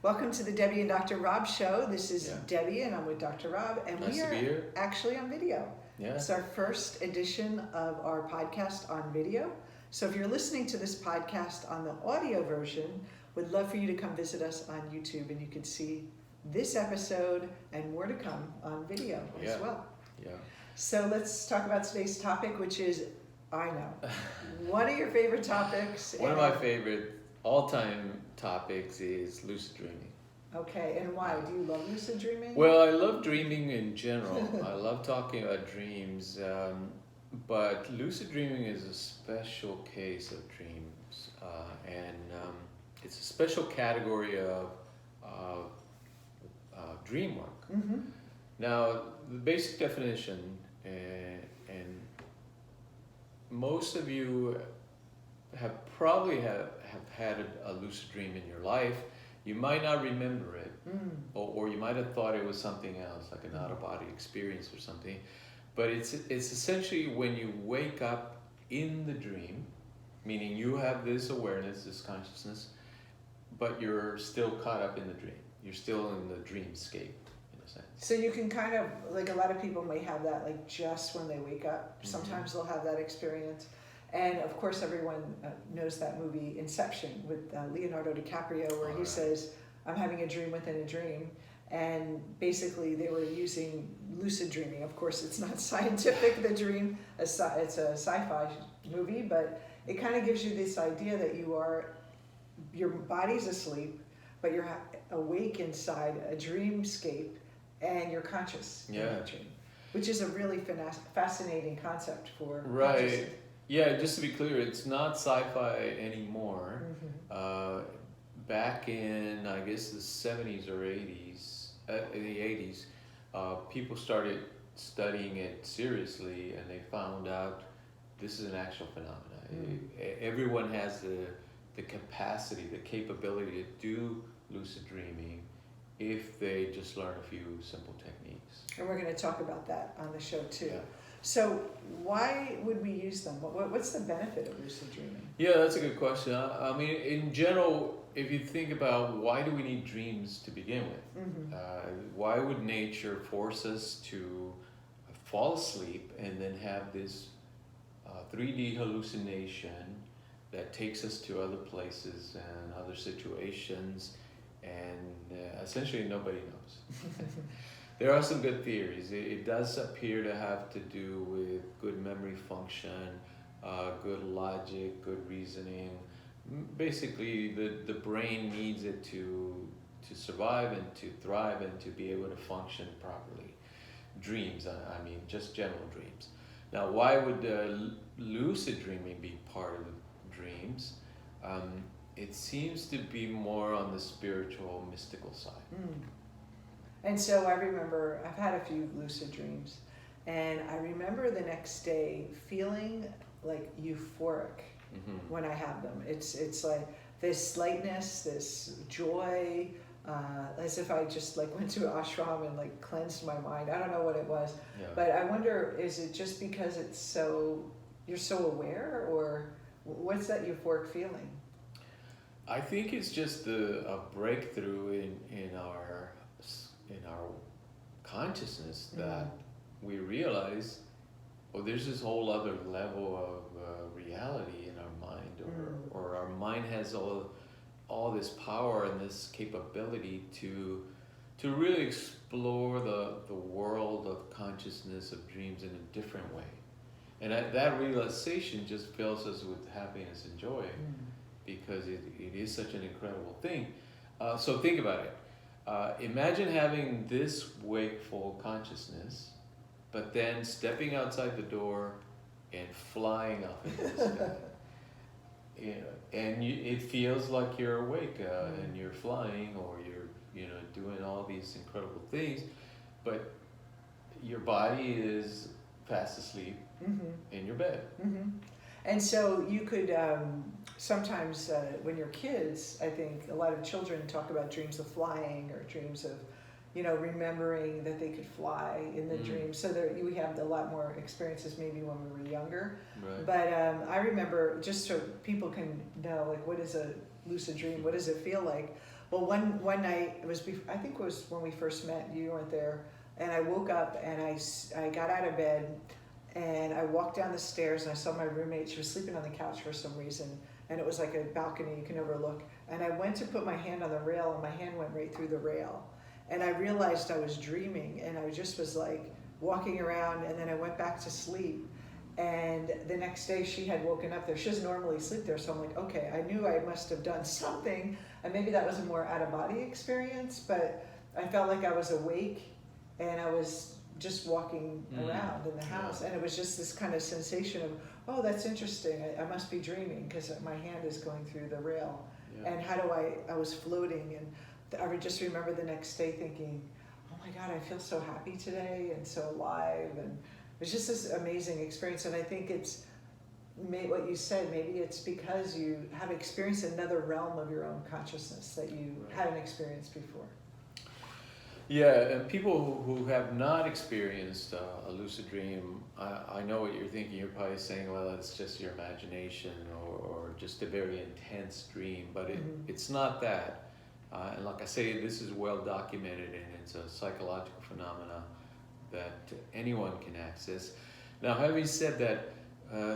Welcome to the Debbie and Dr. Rob show. This is Debbie and I'm with Dr. Rob, and nice we to be are here. actually on video. Yeah. It's our first edition of our podcast on video. So if you're listening to this podcast on the audio version, we'd love for you to come visit us on YouTube, and you can see this episode and more to come on video as well. Yeah. So let's talk about today's topic, which is, I know. What are your favorite topics? One of my favorite all-time topics is lucid dreaming. Okay, and why? Do you love lucid dreaming? Well, I love dreaming in general. I love talking about dreams, but lucid dreaming is a special case of dreams, and it's a special category of dream work. Mm-hmm. Now, the basic definition, and most of you have probably had a lucid dream in your life. You might not remember it, or you might have thought it was something else, like an out-of-body experience or something. But it's essentially when you wake up in the dream, meaning you have this awareness, this consciousness, but you're still caught up in the dream. You're still in the dreamscape, in a sense. So you can kind of, like, a lot of people may have that, like, just when they wake up. Sometimes they'll have that experience. And of course, everyone knows that movie Inception with Leonardo DiCaprio, where he says, I'm having a dream within a dream. And basically they were using lucid dreaming. Of course, it's not scientific, the dream, it's a sci-fi movie, but it kind of gives you this idea that your body's asleep, but you're awake inside a dreamscape and you're conscious in that dream, which is a really fascinating concept for consciousness. Yeah, just to be clear, it's not sci-fi anymore. Back in, I guess, the 70s or 80s, in the 80s, people started studying it seriously, and they found out this is an actual phenomenon. Everyone has the capacity, the capability to do lucid dreaming if they just learn a few simple techniques. And we're going to talk about that on the show too. Yeah. So why would we use them? What's the benefit of lucid dreaming? Yeah, that's a good question. I mean, in general, if you think about why do we need dreams to begin with? Why would nature force us to fall asleep and then have this 3D hallucination that takes us to other places and other situations, and essentially nobody knows? There are some good theories. It does appear to have to do with good memory function, good logic, good reasoning. Basically, the brain needs it to survive and to thrive and to be able to function properly. Dreams, I mean, just general dreams. Now, why would lucid dreaming be part of dreams? It seems to be more on the spiritual, mystical side. And so I remember, I've had a few lucid dreams, and I remember the next day feeling like euphoric when I have them. It's like this lightness, this joy, as if I just like went to an ashram and like cleansed my mind. I don't know what it was, but I wonder, is it just because you're so aware, or what's that euphoric feeling? I think it's just a breakthrough in our consciousness that we realize, there's this whole other level of reality in our mind, or our mind has all this power and this capability to really explore the world of consciousness, of dreams, in a different way. And that realization just fills us with happiness and joy, because it is such an incredible thing. So think about it. Imagine having this wakeful consciousness, but then stepping outside the door and flying up into the sky. And it feels like you're awake and you're flying, or you're doing all these incredible things, but your body is fast asleep in your bed. And so you could sometimes, when you're kids, I think a lot of children talk about dreams of flying, or dreams of, remembering that they could fly in the dream. So we have a lot more experiences maybe when we were younger. Right. But I remember, just so people can know, like, what is a lucid dream? What does it feel like? Well, one night, I think it was when we first met, you weren't there, and I woke up and I got out of bed and I walked down the stairs and I saw my roommate. She was sleeping on the couch for some reason, and it was like a balcony you can overlook. And I went to put my hand on the rail and my hand went right through the rail. And I realized I was dreaming, and I just was like walking around, and then I went back to sleep. And the next day she had woken up there. She doesn't normally sleep there, so I'm like, okay, I knew I must have done something, and maybe that was a more out-of-body experience, but I felt like I was awake and I was just walking around in the house, and it was just this kind of sensation of, oh, that's interesting, I must be dreaming because my hand is going through the rail. And how do I was floating, and I would just remember the next day thinking, oh my God, I feel so happy today and so alive, and it's just this amazing experience. And I think it's what you said, maybe it's because you have experienced another realm of your own consciousness that you hadn't experienced before. Yeah, and people who have not experienced a lucid dream, I know what you're thinking. You're probably saying, well, it's just your imagination or just a very intense dream, but it's not that. And like I say, this is well documented, and it's a psychological phenomena that anyone can access. Now, having said that,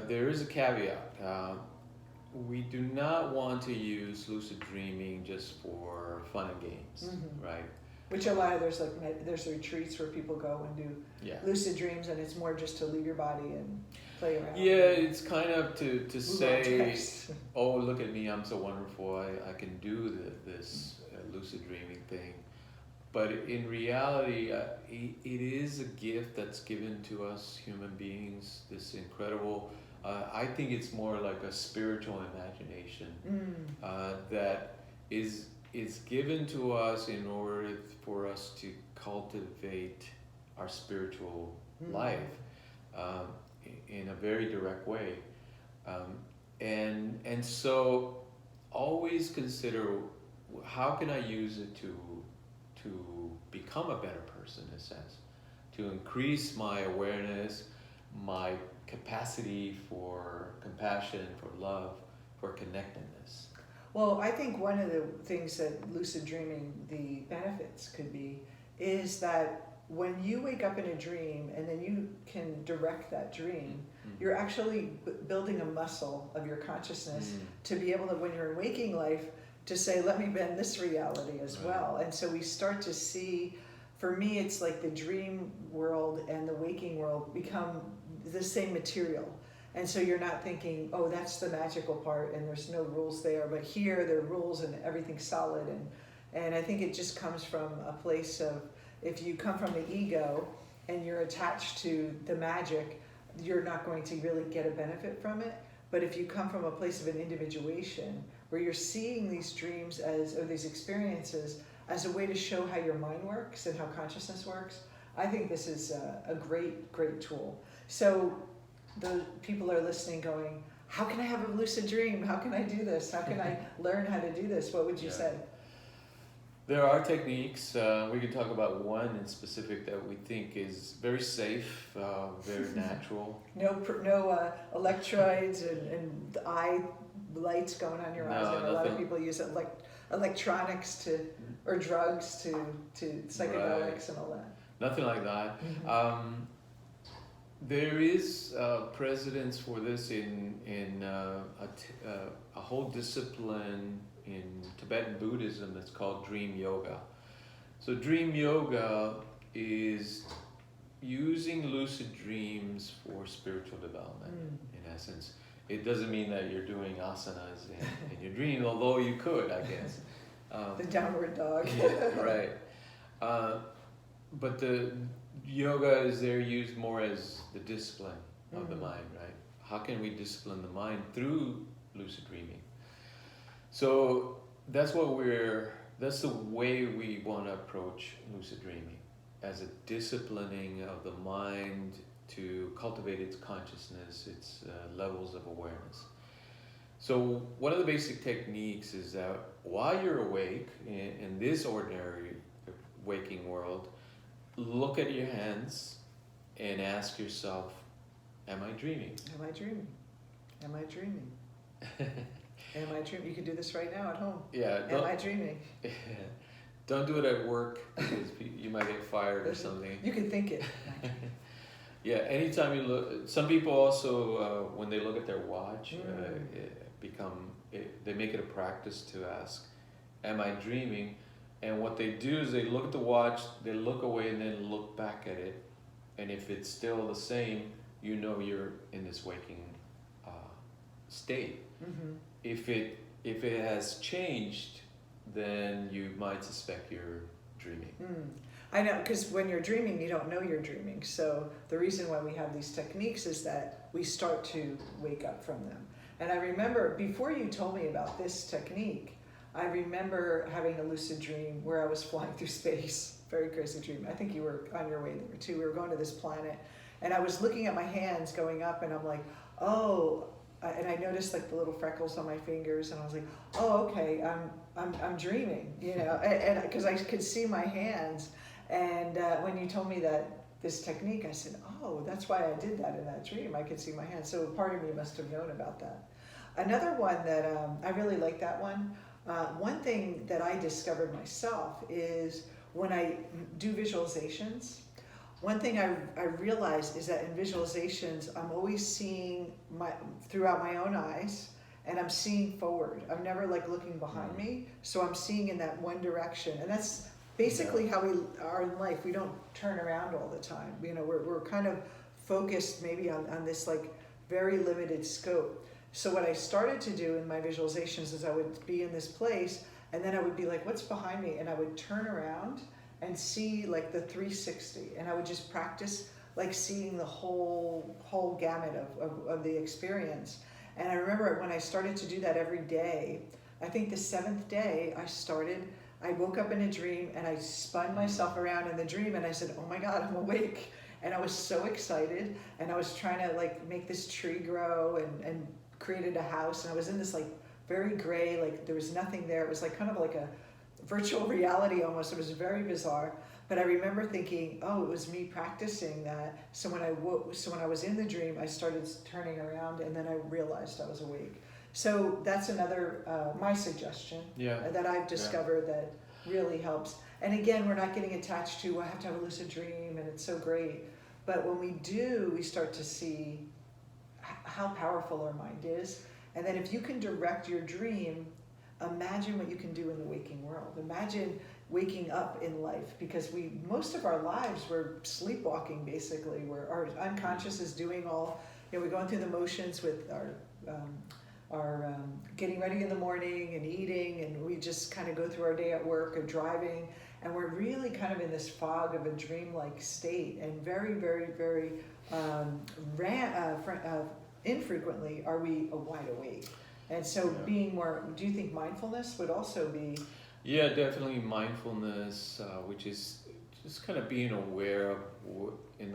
there is a caveat. We do not want to use lucid dreaming just for fun and games, right? Which there's retreats where people go and do lucid dreams, and it's more just to leave your body and play around. Yeah, it's kind of to say, oh, look at me, I'm so wonderful, I can do this lucid dreaming thing. But in reality, it is a gift that's given to us human beings, this incredible, I think it's more like a spiritual imagination that is given to us in order for us to cultivate our spiritual life in a very direct way. And so always consider, how can I use it to become a better person, in a sense, to increase my awareness, my capacity for compassion, for love, for connectedness. Well, I think one of the things that lucid dreaming, the benefits could be, is that when you wake up in a dream and then you can direct that dream, you're actually building a muscle of your consciousness to be able to, when you're in waking life, to say, let me bend this reality as well. And so we start to see, for me, it's like the dream world and the waking world become the same material. And so you're not thinking, oh, that's the magical part and there's no rules there, but here there are rules and everything's solid. And I think it just comes from a place of, if you come from the ego and you're attached to the magic, you're not going to really get a benefit from it. But if you come from a place of an individuation, where you're seeing these dreams or these experiences as a way to show how your mind works and how consciousness works, I think this is a great, great tool. So the people are listening going, how can I have a lucid dream? How can I do this? How can I learn how to do this? What would you say? There are techniques. We can talk about one in specific that we think is very safe, very natural. No electrodes and eye lights going on your eyes. I know a lot of people use electronics or drugs to psychedelics and all that. Nothing like that. There is precedence for this in a whole discipline in Tibetan Buddhism that's called dream yoga. So dream yoga is using lucid dreams for spiritual development, in essence. It doesn't mean that you're doing asanas in your dream, although you could, I guess. The downward dog. Yeah, right. But the yoga is there used more as the discipline of the mind, right? How can we discipline the mind through lucid dreaming? So that's the way we want to approach lucid dreaming, as a disciplining of the mind to cultivate its consciousness, its levels of awareness. So one of the basic techniques is that while you're awake in this ordinary waking world, look at your hands and ask yourself, am I dreaming? Am I dreaming? Am I dreaming? Am I dreaming? You can do this right now at home. Yeah. Am I dreaming? Don't do it at work because you might get fired or something. You can think it. Yeah, anytime you look, some people also, when they look at their watch, they make it a practice to ask, am I dreaming? And what they do is they look at the watch, they look away and then look back at it. And if it's still the same, you know you're in this waking state. Mm-hmm. If it has changed, then you might suspect you're dreaming. I know, because when you're dreaming, you don't know you're dreaming. So the reason why we have these techniques is that we start to wake up from them. And I remember, before you told me about this technique, I remember having a lucid dream where I was flying through space. Very crazy dream. I think you were on your way there too. We were going to this planet. And I was looking at my hands going up and I'm like, oh, and I noticed like the little freckles on my fingers and I was like, oh, okay, I'm dreaming, you know, and because I could see my hands. And when you told me that this technique, I said, oh, that's why I did that in that dream. I could see my hands. So part of me must have known about that. Another one that I really like that one. One thing that I discovered myself is when I do visualizations, one thing I realized is that in visualizations, I'm always seeing throughout my own eyes, and I'm seeing forward. I'm never like looking behind me, so I'm seeing in that one direction. And that's basically how we are in life. We don't turn around all the time. You know, we're kind of focused maybe on this like very limited scope. So what I started to do in my visualizations is I would be in this place, and then I would be like, what's behind me? And I would turn around and see like the 360, and I would just practice like seeing the whole gamut of the experience. And I remember when I started to do that every day, I think the 7th day I woke up in a dream and I spun myself around in the dream and I said, oh my God, I'm awake. And I was so excited, and I was trying to like make this tree grow and created a house, and I was in this like very gray, like there was nothing there. It was like kind of like a virtual reality almost. It was very bizarre. But I remember thinking, oh, it was me practicing that. So when I was in the dream, I started turning around, and then I realized I was awake. So that's another my suggestion that I've discovered that really helps. And again, we're not getting attached to, well, I have to have a lucid dream and it's so great. But when we do, we start to see how powerful our mind is. And then if you can direct your dream, imagine what you can do in the waking world. Imagine waking up in life, because most of our lives we're sleepwalking basically, where our unconscious is doing all, you know, we're going through the motions with our getting ready in the morning and eating, and we just kind of go through our day at work or driving, and we're really kind of in this fog of a dreamlike state, and very, very, very infrequently are we wide awake. And so being more, do you think mindfulness would also be? Yeah, definitely mindfulness, which is just kind of being aware of in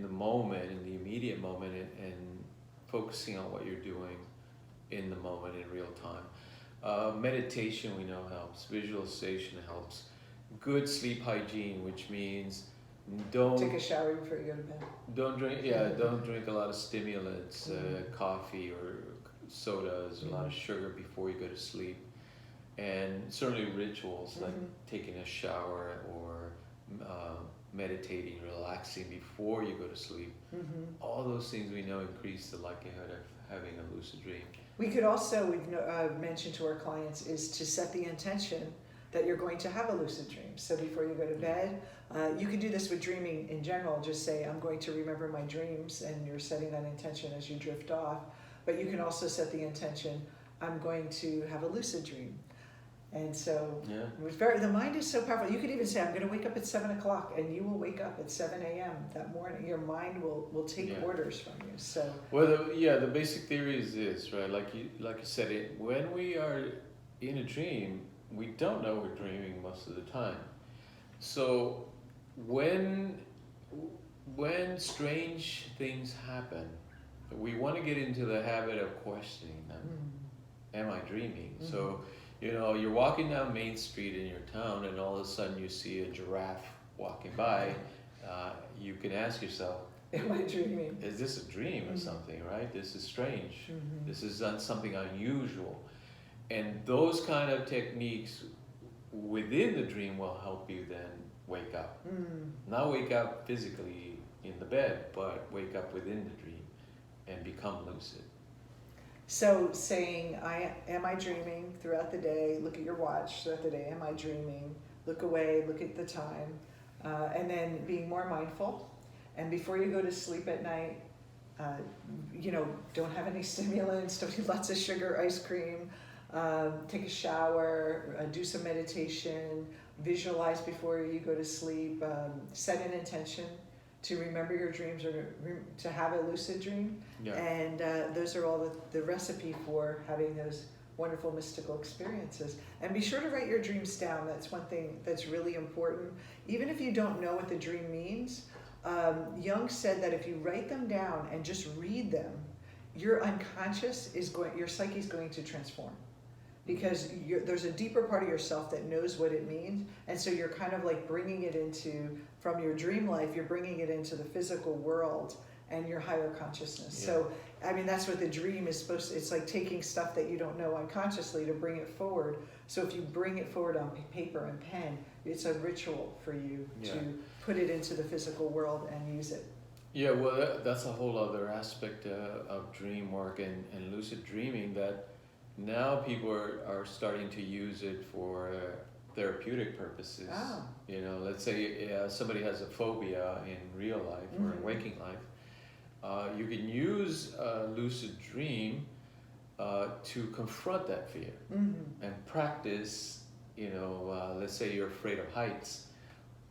the moment, in the immediate moment, and focusing on what you're doing in the moment in real time. Meditation we know helps. Visualization helps. Good sleep hygiene, which means don't take a shower before you go to bed. Don't drink a lot of stimulants, coffee or sodas, a lot of sugar before you go to sleep. And certainly rituals like taking a shower or meditating, relaxing before you go to sleep. All those things we know increase the likelihood of having a lucid dream. We could also, we've mentioned to our clients, is to set the intention that you're going to have a lucid dream. So before you go to bed, you can do this with dreaming in general. Just say, I'm going to remember my dreams, and you're setting that intention as you drift off. But you can also set the intention, I'm going to have a lucid dream. And so the mind is so powerful. You could even say, I'm going to wake up at 7 o'clock, and you will wake up at 7 a.m. that morning. Your mind will take orders from you. So the basic theory is this, right? Like you said, when we are in a dream, we don't know we're dreaming most of the time. So when strange things happen, we want to get into the habit of questioning them. Am I dreaming? So, you know, you're walking down Main Street in your town, and all of a sudden you see a giraffe walking by. You can ask yourself, am I dreaming? Is this a dream or something, right? This is strange. This is something unusual. And those kind of techniques within the dream will help you then wake up. Not wake up physically in the bed, but wake up within the dream and become lucid. So saying, am I dreaming throughout the day? Look at your watch throughout the day. Am I dreaming? Look away, look at the time. And then being more mindful. And before you go to sleep at night, don't have any stimulants, don't eat lots of sugar, ice cream, take a shower, do some meditation, visualize before you go to sleep, set an intention to remember your dreams or to have a lucid dream. Yeah. And those are all the recipe for having those wonderful mystical experiences. And be sure to write your dreams down. That's one thing that's really important. Even if you don't know what the dream means, Jung said that if you write them down and just read them, your unconscious your psyche is going to transform. Because there's a deeper part of yourself that knows what it means, and so you're kind of like bringing it from your dream life, you're bringing it into the physical world and your higher consciousness. Yeah. So, I mean, that's what the dream is supposed to, it's like taking stuff that you don't know unconsciously to bring it forward. So if you bring it forward on paper and pen, it's a ritual for you to put it into the physical world and use it. Yeah, well, that's a whole other aspect of dream work and lucid dreaming, that now people are starting to use it for therapeutic purposes. Oh. Let's say somebody has a phobia in real life or in waking life. You can use a lucid dream to confront that fear and practice. Let's say you're afraid of heights.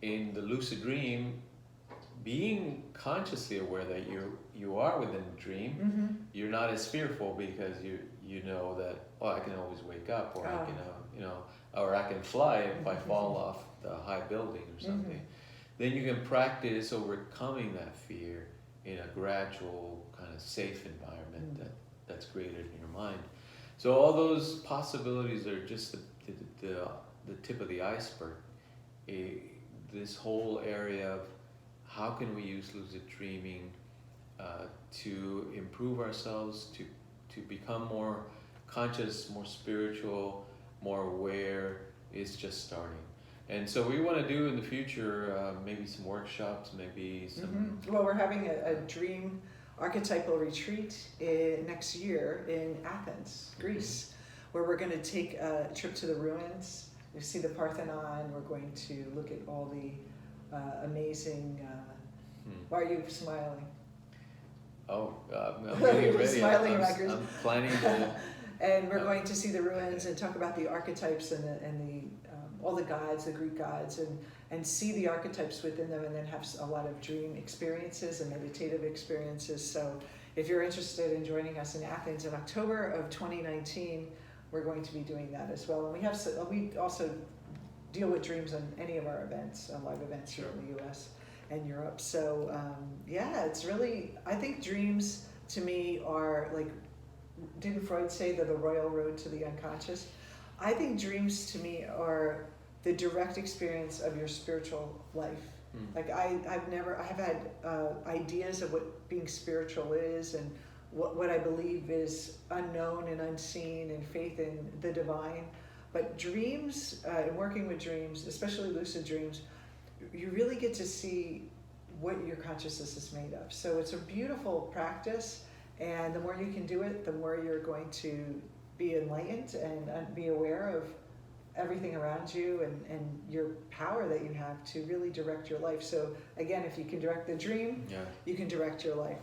In the lucid dream, being consciously aware that you are within the dream, you're not as fearful because you know that, I can always wake up, or I can or I can fly if I fall off the high building or something. Then you can practice overcoming that fear in a gradual kind of safe environment that's created in your mind. So all those possibilities are just the tip of the iceberg. This whole area of how can we use lucid dreaming to improve ourselves, to become more conscious, more spiritual, more aware, is just starting. And so we want to do in the future maybe some workshops, maybe some... Well, we're having a dream archetypal retreat next year in Athens, Greece, where we're going to take a trip to the ruins. We see the Parthenon. We're going to look at all the amazing... Why are you smiling? Oh, I'm getting ready. Smiling I'm planning to... And we're going to see the ruins and talk about the archetypes and the all the gods, the Greek gods, and see the archetypes within them, and then have a lot of dream experiences and meditative experiences. So if you're interested in joining us in Athens in October of 2019, we're going to be doing that as well. And we also deal with dreams on any of our events, live events here in the US and Europe. So it's really, I think dreams to me are like, didn't Freud say they're the royal road to the unconscious? I think dreams to me are the direct experience of your spiritual life. Like I have had ideas of what being spiritual is and what I believe is unknown and unseen, and faith in the divine. But dreams, and working with dreams, especially lucid dreams, you really get to see what your consciousness is made of. So it's a beautiful practice, and the more you can do it, the more you're going to be enlightened and be aware of everything around you and your power that you have to really direct your life. So again, if you can direct the dream, you can direct your life.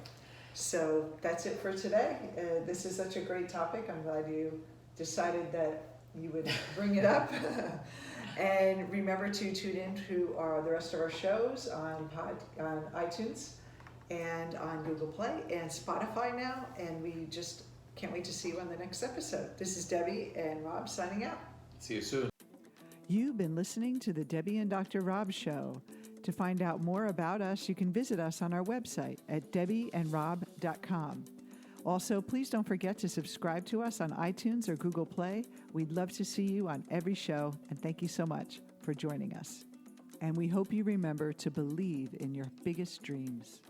So that's it for today. This is such a great topic. I'm glad you decided that you would bring it up. And remember to tune in to the rest of our shows on iTunes and on Google Play and Spotify now. And we just can't wait to see you on the next episode. This is Debbie and Rob signing out. See you soon. You've been listening to the Debbie and Dr. Rob Show. To find out more about us, you can visit us on our website at debbieandrob.com. Also, please don't forget to subscribe to us on iTunes or Google Play. We'd love to see you on every show, and thank you so much for joining us. And we hope you remember to believe in your biggest dreams.